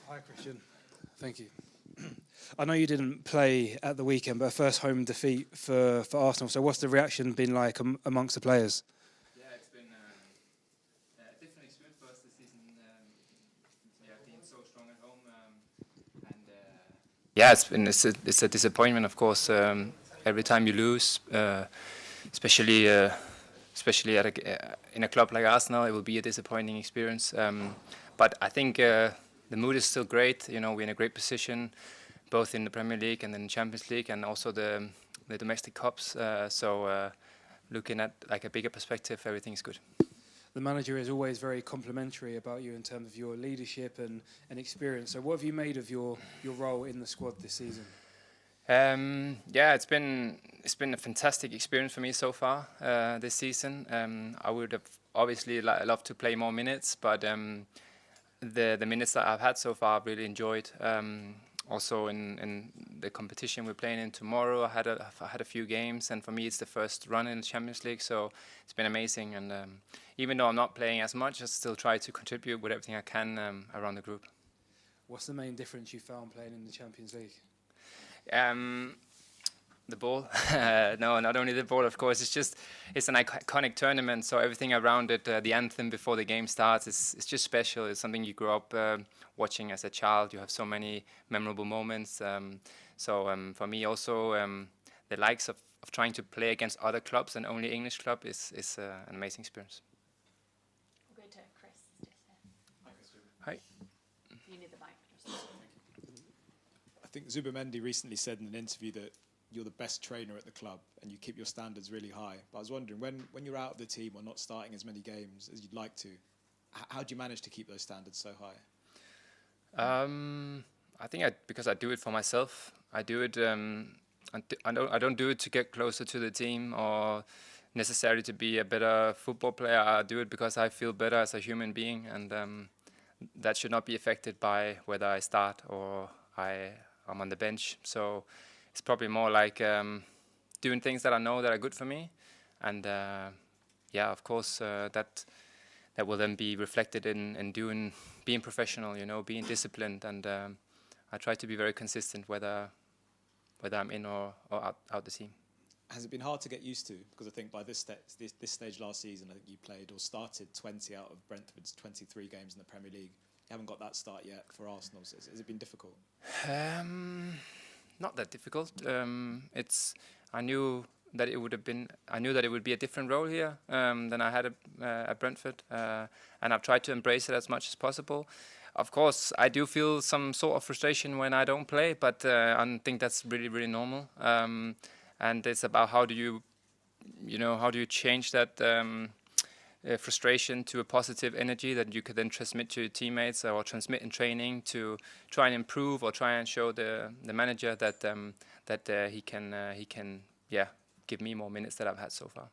Hi, Christian. Thank you. I know you didn't play at the weekend, but a first home defeat for Arsenal. So what's the reaction been like amongst the players? Yeah, it's been a different experience for us this season. Being so strong at home, and yeah, it's a disappointment, of course. Every time you lose, especially in a club like Arsenal, it will be a disappointing experience. But I think the mood is still great. You know, we're in a great position, both in the Premier League and in the Champions League, and also the domestic cups. So looking at like a bigger perspective, everything's good. The manager is always very complimentary about you in terms of your leadership and experience. So what have you made of your role in the squad this season? Yeah, it's been a fantastic experience for me so far this season. I would have obviously loved to play more minutes, but the minutes that I've had so far I've really enjoyed. Also in the competition we're playing in tomorrow, I had a few games, and for me it's the first run in the Champions League, so it's been amazing. And even though I'm not playing as much, I still try to contribute with everything I can around the group. What's the main difference you found playing in the Champions League? The ball. No, not only the ball, of course. It's an iconic tournament, so everything around it, the anthem before the game starts, it's just special. It's something you grew up watching as a child. You have so many memorable moments. So for me also, the likes of trying to play against other clubs and only English club is an amazing experience. We'll go to Chris. Hi. You need the mic. I think Zubimendi recently said in an interview that you're the best trainer at the club and you keep your standards really high. But I was wondering, when you're out of the team or not starting as many games as you'd like to, how do you manage to keep those standards so high? I think because I do it for myself. I do it. I don't do it to get closer to the team or necessarily to be a better football player. I do it because I feel better as a human being, and that should not be affected by whether I start or I'm on the bench. So it's probably more like doing things that I know that are good for me, and yeah, of course that will then be reflected in being professional, you know, being disciplined, and I try to be very consistent whether I'm in or out the team. Has it been hard to get used to? Because I think by this stage last season, I think you played or started 20 out of Brentford's 23 games in the Premier League. You haven't got that start yet for Arsenal. So has it been difficult? Not that difficult. I knew that it would be a different role here than I had at Brentford, and I've tried to embrace it as much as possible. Of course, I do feel some sort of frustration when I don't play, but I think that's really, really normal. And it's about how do you change that frustration to a positive energy that you could then transmit to your teammates or transmit in training to try and improve or try and show the manager that he can give me more minutes than I've had so far.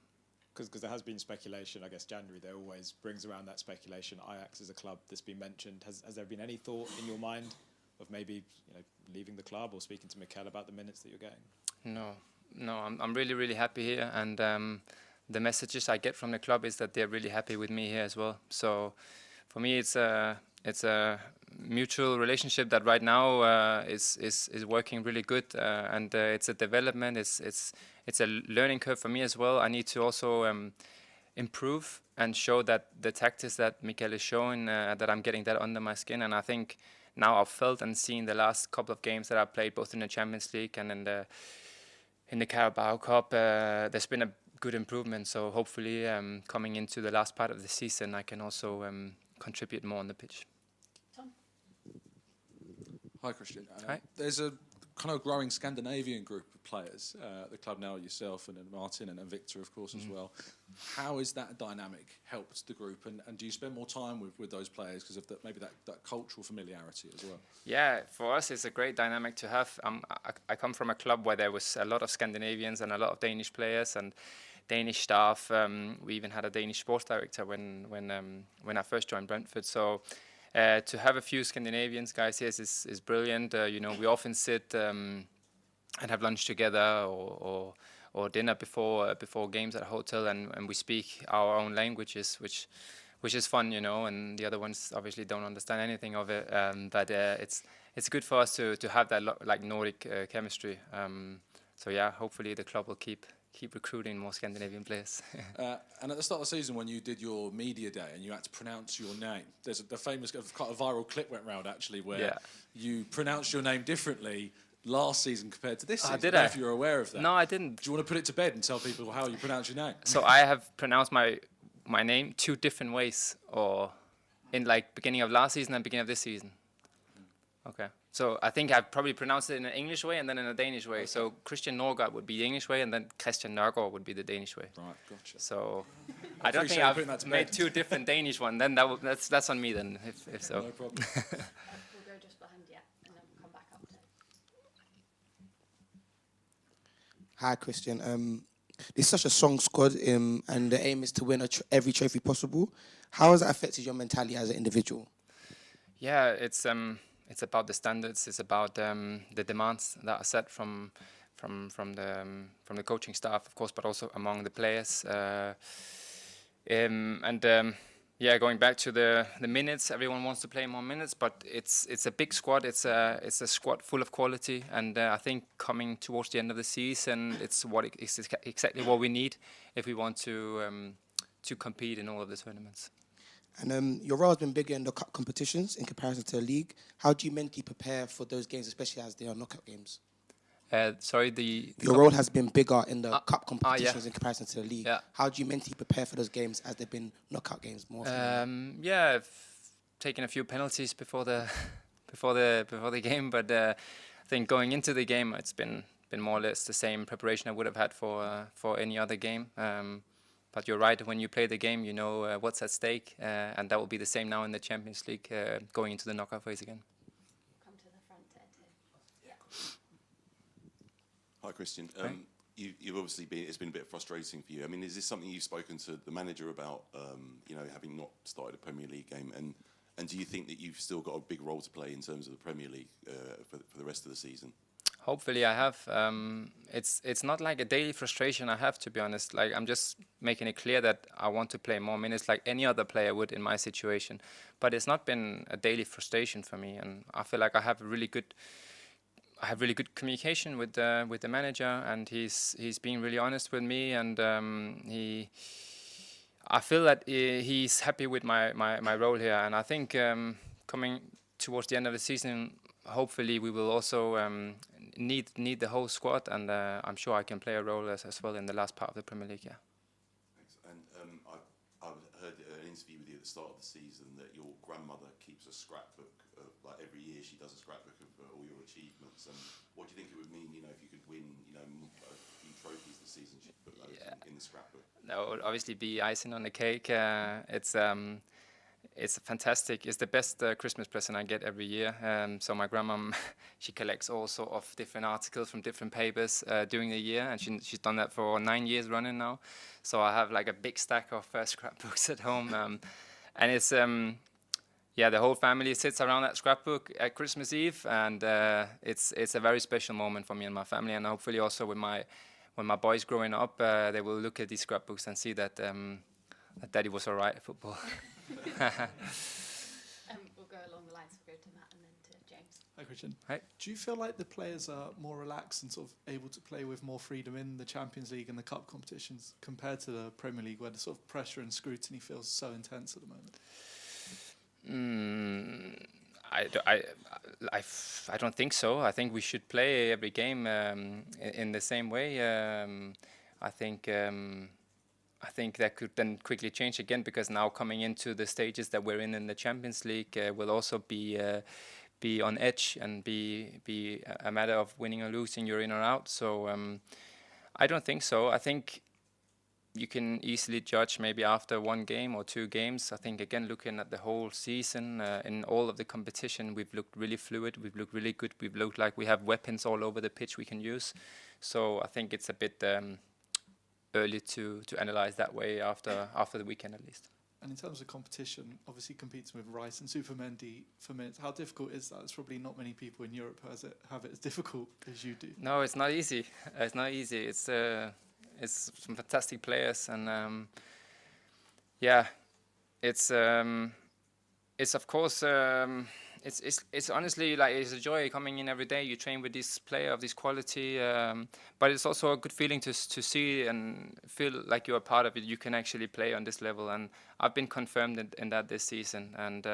Because there has been speculation, I guess January there always brings around that speculation. Ajax is a club that's been mentioned. Has there been any thought in your mind of maybe leaving the club or speaking to Mikel about the minutes that you're getting? No, I'm really, really happy here, and the messages I get from the club is that they're really happy with me here as well. So for me, it's a mutual relationship that right now is working really good, and it's a development. It's a learning curve for me as well. I need to also improve and show that the tactics that Mikel is showing, that I'm getting that under my skin. And I think now I've felt and seen the last couple of games that I've played, both in the Champions League and in the Carabao Cup, there's been a good improvement. So hopefully coming into the last part of the season, I can also contribute more on the pitch. Tom. Hi, Christian. Hi. There's a kind of growing Scandinavian group of players at the club now, yourself and Martin and Victor, of course, as well. How has that dynamic helped the group, and do you spend more time with those players because of maybe that cultural familiarity as well? Yeah, for us it's a great dynamic to have. I come from a club where there was a lot of Scandinavians and a lot of Danish players and Danish staff. We even had a Danish sports director when I first joined Brentford. So to have a few Scandinavians guys here is brilliant. We often sit and have lunch together or dinner before games at a hotel, and we speak our own languages, which which is fun, you know, and the other ones obviously don't understand anything of it. But it's good for us to have that like Nordic chemistry. So yeah, hopefully the club will keep recruiting more Scandinavian players. And at the start of the season, when you did your media day and you had to pronounce your name, there's the famous, quite a viral clip went round actually where you pronounced your name differently last season compared to this season. Did I don't know I? if you were aware of that. No, I didn't. Do you want to put it to bed and tell people how you pronounce your name? So I have pronounced my name 2 different ways, or in like beginning of last season and beginning of this season. Okay. So I think I've probably pronounced it in an English way and then in a Danish way. Okay. So Christian Nørgaard would be the English way, and then Christian Nørgaard would be the Danish way. Right, gotcha. So I don't think I've made 2 different Danish ones. Then that's on me then, if so. No problem. We'll go just behind, yeah, and then we'll come back up to. Hi, Christian. It's such a strong squad, and the aim is to win every trophy possible. How has that affected your mentality as an individual? Yeah, it's about the standards. It's about the demands that are set from the coaching staff, of course, but also among the players. Yeah, going back to the minutes, everyone wants to play more minutes, but it's a big squad. It's a squad full of quality, and I think coming towards the end of the season, it's exactly what we need if we want to compete in all of the tournaments. And your role has been bigger in the cup competitions in comparison to the league. How do you mentally prepare for those games, especially as they are knockout games? Sorry, your role has been bigger in the cup competitions in comparison to the league. Yeah. How do you mentally prepare for those games as they've been knockout games more? Yeah, I've taken a few penalties before the game, but I think going into the game, it's been more or less the same preparation I would have had for any other game. But you're right, when you play the game, you know what's at stake, and that will be the same now in the Champions League, going into the knockout phase again. Come to the front there too. Yeah. Hi, Christian. You've obviously it's been a bit frustrating for you. I mean, is this something you've spoken to the manager about, you know, having not started a Premier League game? And do you think that you've still got a big role to play in terms of the Premier League for the rest of the season? Hopefully I have. It's not like a daily frustration I have, to be honest. Like, I'm just making it clear that I want to play more minutes like any other player would in my situation. But it's not been a daily frustration for me, and I feel like I have really good communication with the manager, and he's being really honest with me, and I feel that he's happy with my role here, and I think coming towards the end of the season, hopefully we will also need the whole squad, and I'm sure I can play a role as well in the last part of the Premier League. Yeah. Thanks. And I've heard an interview with you at the start of the season that your grandmother keeps a scrapbook. Like every year, she does a scrapbook of all your achievements. And what do you think it would mean, you know, if you could win, you know, a few trophies this season? She'd put those in the scrapbook. That would obviously be icing on the cake. It's fantastic. It's the best Christmas present I get every year. So my grandma, she collects all sort of different articles from different papers during the year, and she's done that for 9 years running now. So I have like a big stack of scrapbooks at home, and it's yeah, the whole family sits around that scrapbook at Christmas Eve, and it's a very special moment for me and my family, and hopefully also when my boys growing up, they will look at these scrapbooks and see that that Daddy was all right at football. We'll go along the lines. We'll go to Matt and then to James. Hi, Christian. Hi. Do you feel like the players are more relaxed and sort of able to play with more freedom in the Champions League and the cup competitions compared to the Premier League, where the sort of pressure and scrutiny feels so intense at the moment? I don't think so. I think we should play every game in the same way. I think that could then quickly change again, because now coming into the stages that we're in the Champions League will also be on edge and be a matter of winning or losing, you're in or out. So I don't think so. I think you can easily judge maybe after 1 game or 2 games. I think, again, looking at the whole season, in all of the competition, we've looked really fluid, we've looked really good, we've looked like we have weapons all over the pitch we can use. So I think it's a bit early to analyse that way after the weekend at least. And in terms of competition, obviously competing with Rice and Supermendi for minutes, how difficult is that? There's probably not many people in Europe who have it as difficult as you do. No, it's not easy. It's not easy. It's some fantastic players, and yeah, it's of course it's honestly like it's a joy coming in every day. You train with this player of this quality, but it's also a good feeling to see and feel like you're a part of it. You can actually play on this level, and I've been confirmed in that this season. And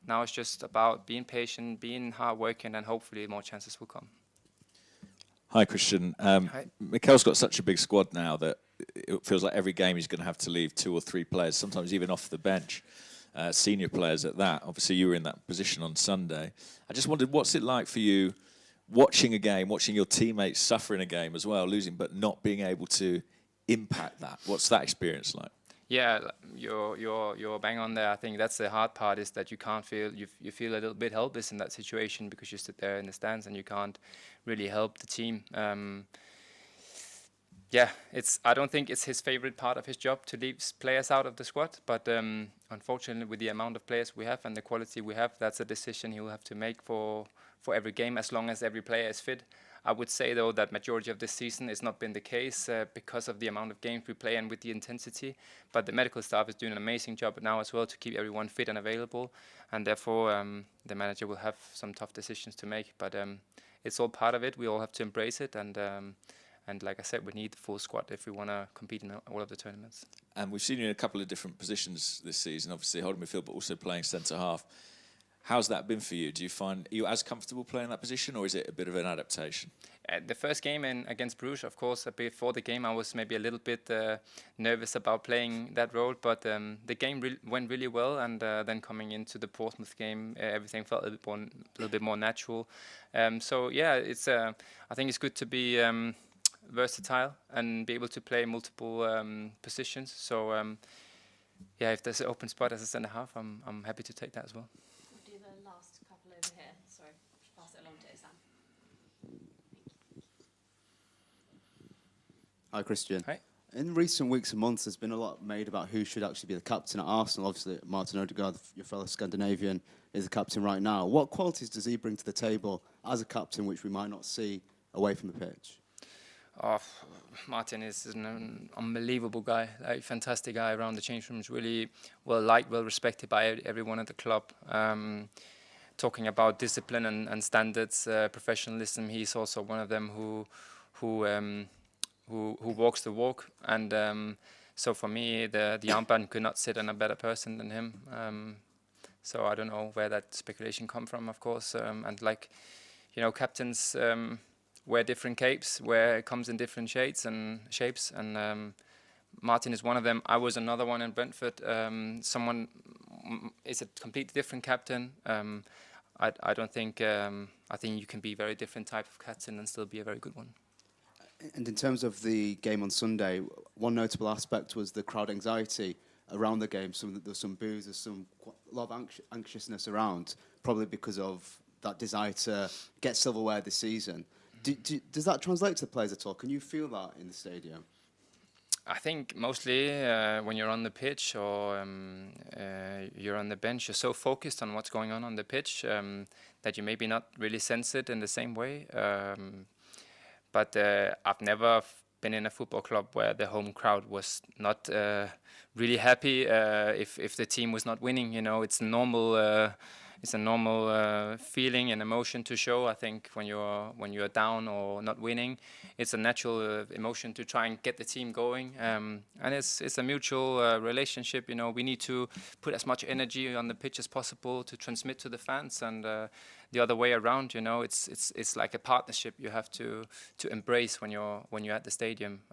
now it's just about being patient, being hardworking, and hopefully more chances will come. Hi, Christian. Hi. Mikel's got such a big squad now that it feels like every game he's going to have to leave 2 or 3 players, sometimes even off the bench. Senior players at that. Obviously, you were in that position on Sunday. I just wondered, what's it like for you watching a game, watching your teammates suffer in a game as well, losing, but not being able to impact that? What's that experience like? Yeah, you're bang on there. I think that's the hard part, is that you can't feel you feel a little bit helpless in that situation because you sit there in the stands and you can't really help the team. Yeah, I don't think it's his favorite part of his job to leave players out of the squad, but unfortunately, with the amount of players we have and the quality we have, that's a decision he will have to make for every game, as long as every player is fit. I would say, though, that majority of this season has not been the case because of the amount of games we play and with the intensity. But the medical staff is doing an amazing job now as well to keep everyone fit and available, and therefore the manager will have some tough decisions to make. But it's all part of it. We all have to embrace it, and like I said, we need the full squad if we want to compete in all of the tournaments. And we've seen you in a couple of different positions this season, obviously holding midfield, but also playing centre-half. How's that been for you? Do you find, are you as comfortable playing that position, or is it a bit of an adaptation? The first game against Bruges, of course, before the game, I was maybe a little bit nervous about playing that role, but the game went really well, and then coming into the Portsmouth game, everything felt a little bit more natural. So yeah, I think it's good to be versatile and be able to play multiple positions. So yeah, if there's an open spot as a centre half, I'm happy to take that as well. We'll do the last couple over here. Sorry, pass it along to Sam. Hi, Christian. Hi. In recent weeks and months, there's been a lot made about who should actually be the captain at Arsenal. Obviously, Martin Odegaard, your fellow Scandinavian, is the captain right now. What qualities does he bring to the table as a captain, which we might not see away from the pitch? Oh, Martin is an unbelievable guy, like fantastic guy around the change rooms, really well liked, well respected by everyone at the club. Talking about discipline and standards, professionalism, he's also one of them who walks the walk. And so for me, the armband could not sit on a better person than him. So I don't know where that speculation come from, of course. And like, you know, captains wear different capes, where it comes in different shades and shapes, and Martin is one of them. I was another one in Brentford. Someone is a completely different captain. I don't think. I think you can be a very different type of captain and still be a very good one. And in terms of the game on Sunday, one notable aspect was the crowd anxiety around the game. There's some boos, there's a lot of anxiousness around, probably because of that desire to get silverware this season. Does that translate to the players at all? Can you feel that in the stadium? I think mostly when you're on the pitch or you're on the bench, you're so focused on what's going on the pitch that you maybe not really sense it in the same way. But I've never been in a football club where the home crowd was not really happy if the team was not winning. You know, it's normal. It's a normal feeling and emotion to show. I think when you're down or not winning, it's a natural emotion to try and get the team going. And it's a mutual relationship. You know, we need to put as much energy on the pitch as possible to transmit to the fans, and the other way around. You know, it's like a partnership you have to embrace when you're at the stadium.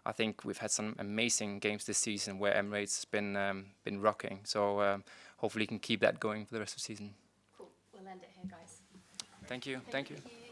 I think we've had some amazing games this season where Emirates has been rocking. So hopefully, we can keep that going for the rest of the season. Cool. We'll end it here, guys. Thank you. Thank you. Thank you.